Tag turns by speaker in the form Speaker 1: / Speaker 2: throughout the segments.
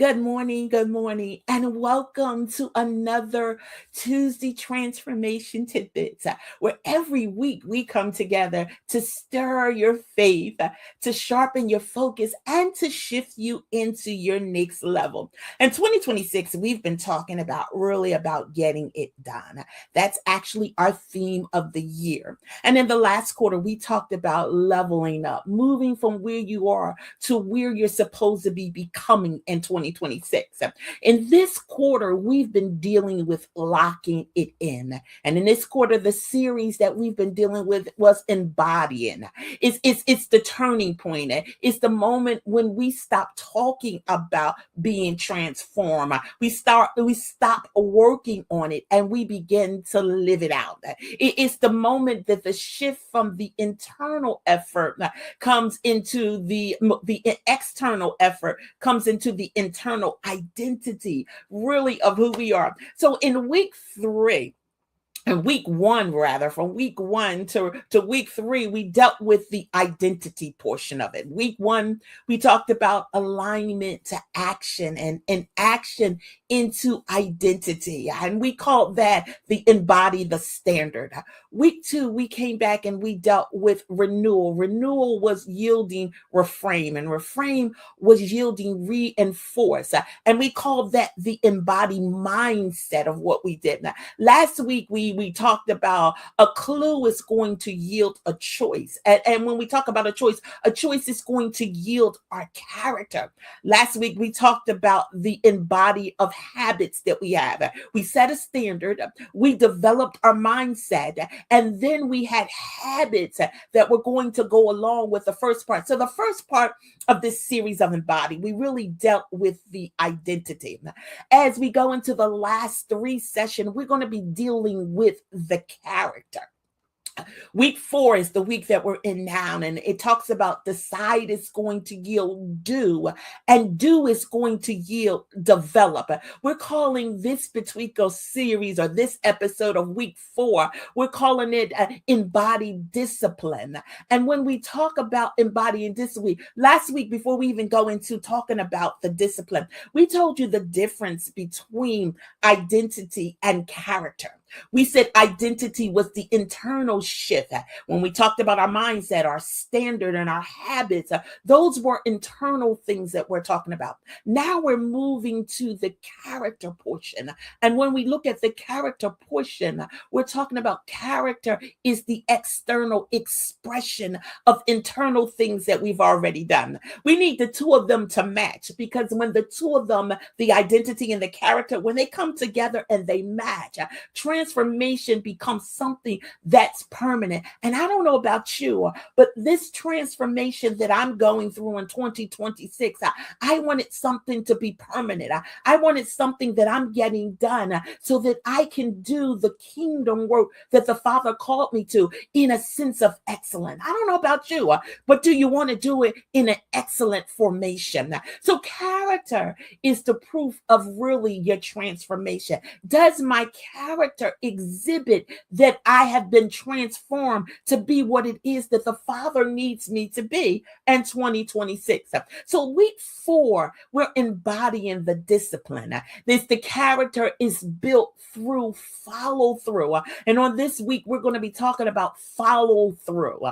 Speaker 1: good morning, and welcome to another Tuesday Transformation Tidbits, where every week we come together to stir your faith, to sharpen your focus, and to shift you into your next level. In 2026, we've been talking about really about getting it done. That's actually our theme of the year. And in the last quarter, we talked about leveling up, moving from where you are to where you're supposed to be becoming in 2026. In this quarter, we've been dealing with locking it in. And in this quarter, the series that we've been dealing with was embodying. It's the turning point. It's the moment when we stop talking about being transformed. We stop working on it and we begin to live it out. It's the moment that the shift from the internal effort comes into the external effort comes into the internal identity really of who we are. So in week 3, and week 1 rather, from week 1 to week 3, we dealt with the identity portion of it. Week 1, we talked about alignment to action and action into identity, and we called that the embody the standard. Week 2, we came back and we dealt with renewal was yielding reframe, and reframe was yielding reinforce, and we called that the embodied mindset of what we did. Now, last week we talked about a clue is going to yield a choice. And when we talk about a choice is going to yield our character. Last week we talked about the embody of habits that we have. We set a standard, we developed our mindset, and then we had habits that were going to go along with the first part. So the first part of this series of Embody, we really dealt with the identity. As we go into the last 3 sessions, we're going to be dealing with the character. Week 4 is the week that we're in now, and it talks about decide is going to yield do, and do is going to yield develop. We're calling this particular series or this episode of week 4, we're calling it embodied discipline. And when we talk about embodying discipline, last week before we even go into talking about the discipline, we told you the difference between identity and character. We said identity was the internal shift. When we talked about our mindset, our standard, and our habits, those were internal things that we're talking about. Now we're moving to the character portion. And when we look at the character portion, we're talking about character is the external expression of internal things that we've already done. We need the two of them to match, because when the two of them, the identity and the character, when they come together and they match, transformation becomes something that's permanent. And I don't know about you, but this transformation that I'm going through in 2026, I wanted something to be permanent. I wanted something that I'm getting done so that I can do the kingdom work that the Father called me to in a sense of excellence. I don't know about you, but do you want to do it in an excellent formation? So character is the proof of really your transformation. Does my character exhibit that I have been transformed to be what it is that the Father needs me to be in 2026? So week 4, we're embodying the discipline. The character is built through follow through. And on this week, we're going to be talking about follow through.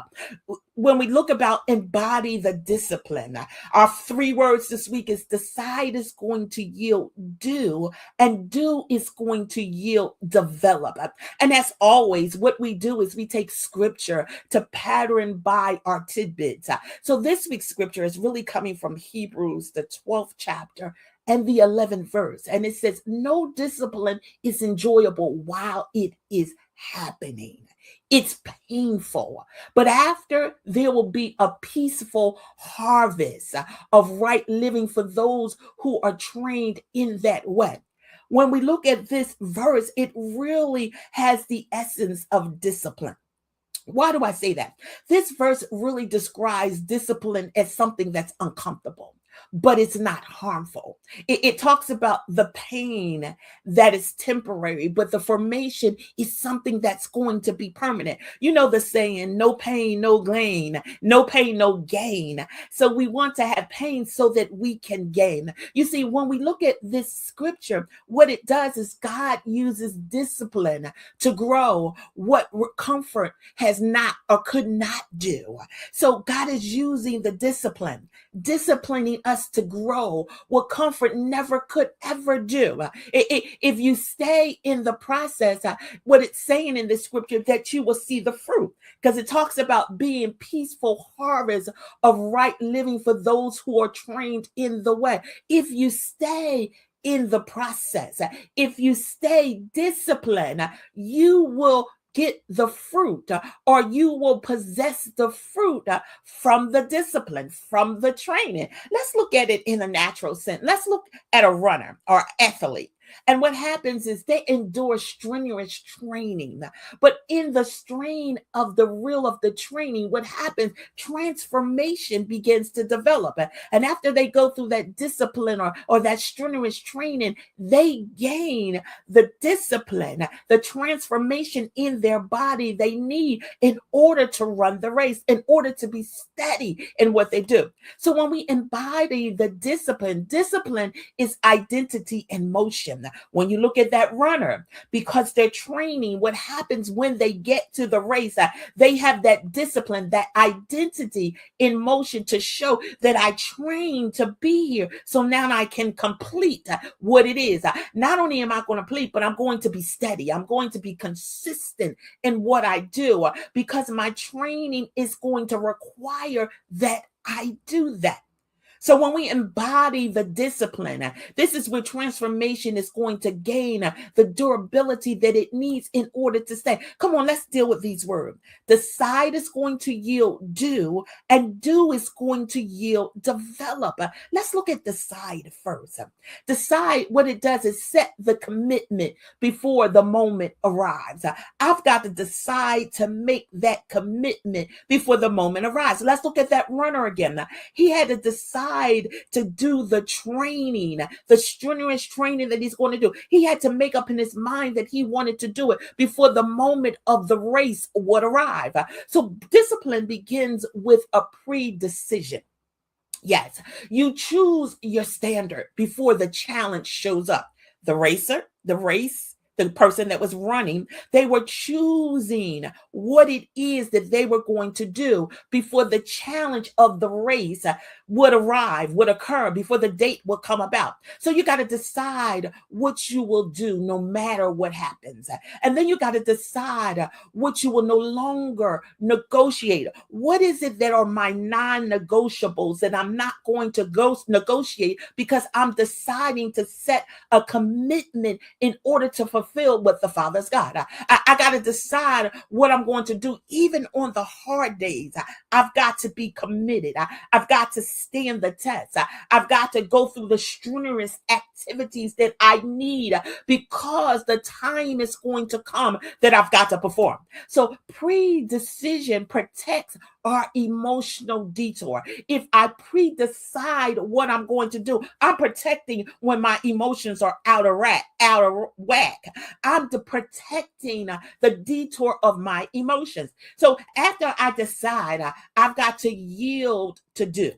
Speaker 1: When we look about embody the discipline, our 3 words this week is decide is going to yield do, and do is going to yield develop. And as always, what we do is we take scripture to pattern by our tidbits. So this week's scripture is really coming from Hebrews, the 12th chapter and the 11th verse. And it says, no discipline is enjoyable while it is happening. It's painful, but after there will be a peaceful harvest of right living for those who are trained in that way. When we look at this verse, it really has the essence of discipline. Why do I say that? This verse really describes discipline as something that's uncomfortable. but it's not harmful. It talks about the pain that is temporary, but the formation is something that's going to be permanent. You know the saying, no pain, no gain, no pain, no gain. So we want to have pain so that we can gain. You see, when we look at this scripture, what it does is God uses discipline to grow what comfort has not or could not do. So God is using the disciplining us to grow what comfort never could ever do. If you stay in the process, what it's saying in the scripture, that you will see the fruit, because it talks about being peaceful harvest of right living for those who are trained in the way. If you stay in the process, if you stay disciplined, you will get the fruit, or you will possess the fruit from the discipline, from the training. Let's look at it in a natural sense. Let's look at a runner or athlete. And what happens is they endure strenuous training. But in the strain of the real of the training, what happens, transformation begins to develop. And after they go through that discipline or that strenuous training, they gain the discipline, the transformation in their body they need in order to run the race, in order to be steady in what they do. So when we embody the discipline is identity in motion. When you look at that runner, because they're training, what happens when they get to the race, they have that discipline, that identity in motion to show that I trained to be here. So now I can complete what it is. Not only am I going to complete, but I'm going to be steady. I'm going to be consistent in what I do, because my training is going to require that I do that. So when we embody the discipline, this is where transformation is going to gain the durability that it needs in order to stay. Come on, let's deal with these words. Decide is going to yield do, and do is going to yield develop. Let's look at decide first. Decide, what it does is set the commitment before the moment arrives. I've got to decide to make that commitment before the moment arrives. Let's look at that runner again. He had to decide to do the training, the strenuous training that he's going to do. He had to make up in his mind that he wanted to do it before the moment of the race would arrive. So discipline begins with a pre-decision. Yes, you choose your standard before the challenge shows up. The race, the person that was running, they were choosing what it is that they were going to do before the challenge of the race would occur, before the date would come about. So you got to decide what you will do no matter what happens. And then you got to decide what you will no longer negotiate. What is it that are my non-negotiables that I'm not going to go negotiate, because I'm deciding to set a commitment in order to fulfill what the Father's got. I got to decide what I'm going to do even on the hard days. I've got to be committed. I've got to stand the test. I've got to go through the strenuous activities that I need, because the time is going to come that I've got to perform. So pre-decision protects our emotional detour. If I pre-decide what I'm going to do, I'm protecting when my emotions are out of whack. I'm protecting the detour of my emotions. So after I decide, I've got to yield to do.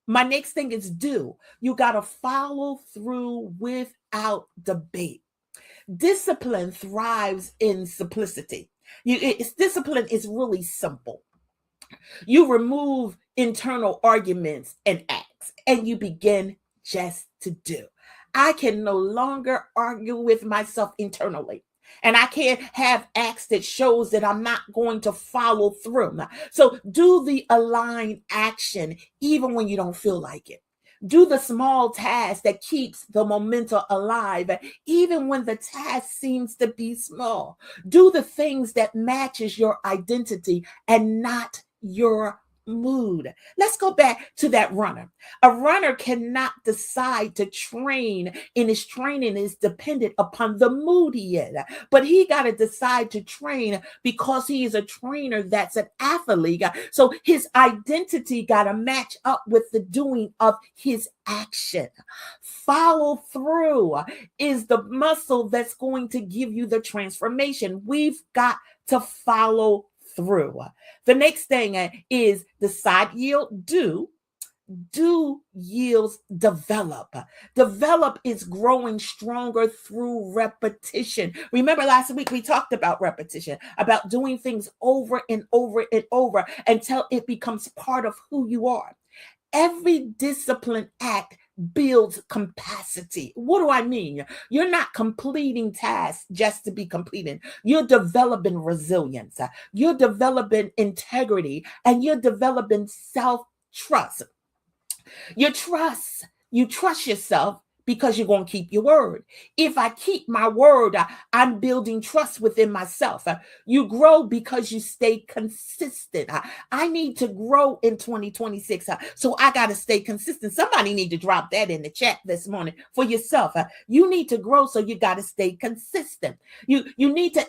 Speaker 1: My next thing is do. You got to follow through without debate. Discipline thrives in simplicity. Discipline is really simple. You remove internal arguments and acts, and you begin just to do. I can no longer argue with myself internally. And I can't have acts that shows that I'm not going to follow through. So do the aligned action even when you don't feel like it. Do the small task that keeps the momentum alive, even when the task seems to be small. Do the things that matches your identity and not your mood. Let's go back to that runner. A runner cannot decide to train, and his training is dependent upon the mood he is. But he got to decide to train because he is a trainer that's an athlete. So his identity got to match up with the doing of his action. Follow through is the muscle that's going to give you the transformation. We've got to follow through. The next thing is the side yield do. Do yields develop. Develop is growing stronger through repetition. Remember last week we talked about repetition, about doing things over and over and over until it becomes part of who you are. Every disciplined act builds capacity. What do I mean? You're not completing tasks just to be completing. You're developing resilience. You're developing integrity, and you're developing self-trust. You trust yourself because you're going to keep your word. If I keep my word, I'm building trust within myself. You grow because you stay consistent. I need to grow in 2026. So I got to stay consistent. Somebody need to drop that in the chat this morning for yourself. You need to grow, so you got to stay consistent. You need to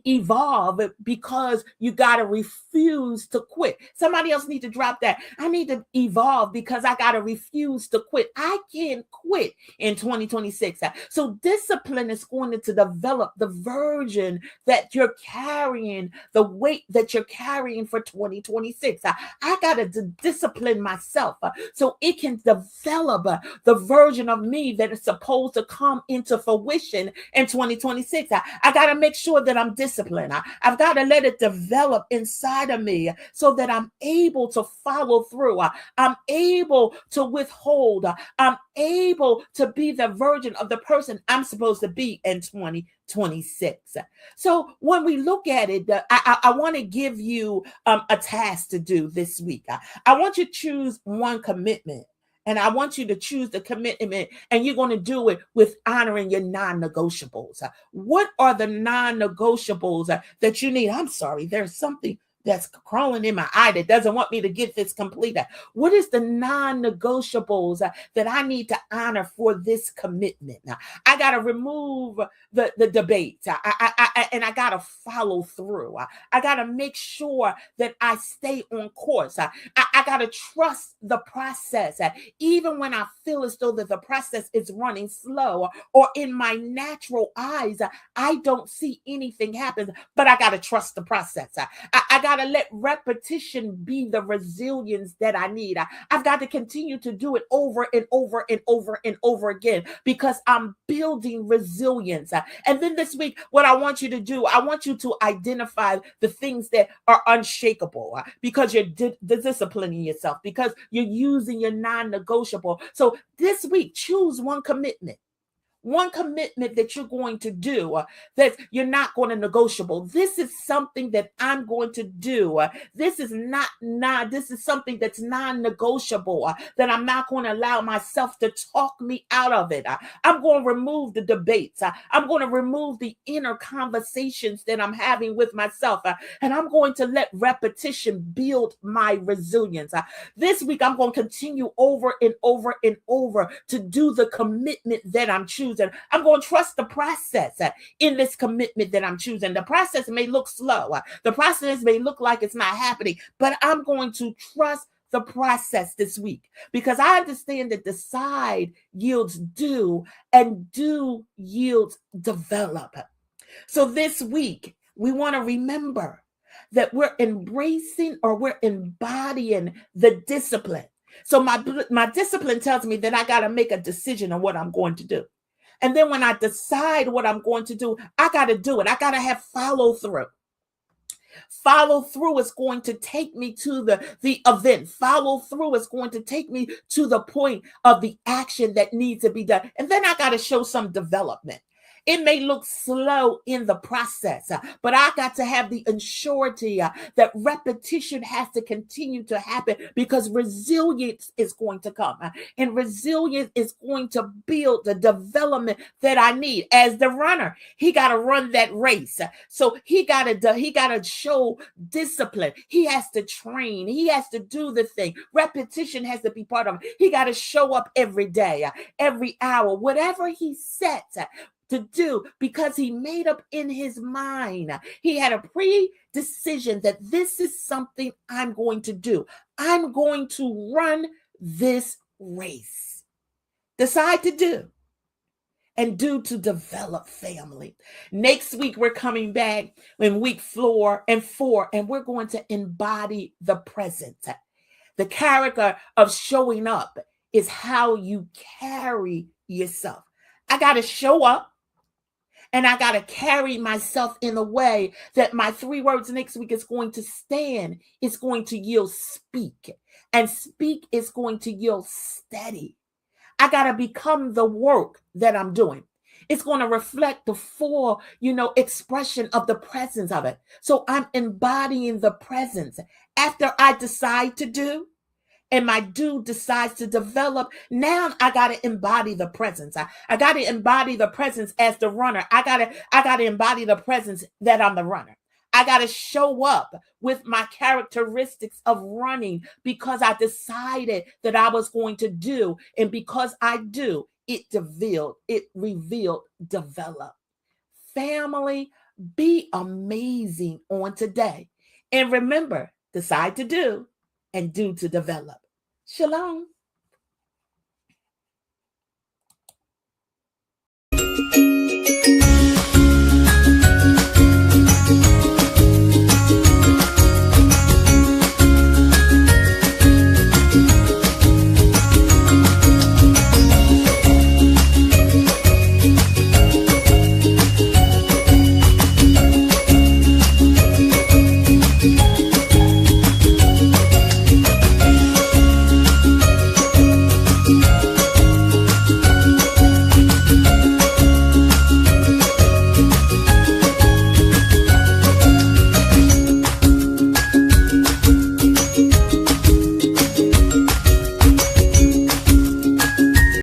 Speaker 1: evolve because you got to refuse to quit. Somebody else need to drop that. I need to evolve because I got to refuse to quit. I can't quit in 2026. So discipline is going to develop the version that you're carrying, the weight that you're carrying for 2026. I got to discipline myself so it can develop the version of me that is supposed to come into fruition in 2026. I got to make sure that I'm disciplined. I've got to let it develop inside of me so that I'm able to follow through. I'm able to withhold. I'm able to be the version of the person I'm supposed to be in 2026. So when we look at it, I want to give you a task to do this week. I want you to choose one commitment. And I want you to choose the commitment, and you're going to do it with honoring your non-negotiables. What are the non-negotiables that you need? I'm sorry, there's something that's crawling in my eye that doesn't want me to get this completed. What is the non-negotiables that I need to honor for this commitment? Now, I got to remove the debate, and I got to follow through. I got to make sure that I stay on course. I got to trust the process, even when I feel as though that the process is running slow, or in my natural eyes, I don't see anything happen, but I got to trust the process. I got to let repetition be the resilience that I need. I've got to continue to do it over and over and over and over again because I'm building resilience. And then this week, what I want you to do, I want you to identify the things that are unshakable because you're disciplining yourself, because you're using your non-negotiable. So this week, choose one commitment. One commitment that you're going to do that you're not going to negotiable. This is something that I'm going to do. This is this is something that's non-negotiable, that I'm not going to allow myself to talk me out of it. I'm going to remove the debates. I'm going to remove the inner conversations that I'm having with myself. And I'm going to let repetition build my resilience. This week, I'm going to continue over and over and over to do the commitment that I'm choosing. I'm going to trust the process in this commitment that I'm choosing. The process may look slow. The process may look like it's not happening, but I'm going to trust the process this week because I understand that decide yields do, and do yields develop. So this week, we want to remember that we're embracing, or we're embodying the discipline. So my discipline tells me that I got to make a decision on what I'm going to do. And then when I decide what I'm going to do, I got to do it. I got to have follow through. Follow through is going to take me to the event. Follow through is going to take me to the point of the action that needs to be done. And then I got to show some development. It may look slow in the process, but I got to have the assurity that repetition has to continue to happen because resilience is going to come. And resilience is going to build the development that I need. As the runner, he got to run that race. So he got to show discipline. He has to train. He has to do the thing. Repetition has to be part of it. He got to show up every day, every hour, whatever he sets to do, because he made up in his mind. He had a pre-decision that this is something I'm going to do. I'm going to run this race. Decide to do. And do to develop, family. Next week, we're coming back in week 4 and 4, and we're going to embody the present. The character of showing up is how you carry yourself. I got to show up. And I got to carry myself in a way that my 3 words next week is going to stand. It's going to yield speak. And speak is going to yield steady. I got to become the work that I'm doing. It's going to reflect the full, expression of the presence of it. So I'm embodying the presence. After I decide to do, and my do decides to develop, now I got to embody the presence. I got to embody the presence as the runner. I got to embody the presence that I'm the runner. I got to show up with my characteristics of running because I decided that I was going to do. And because I do, it revealed, develop. Family, be amazing on today. And remember, decide to do and do to develop. Shalom.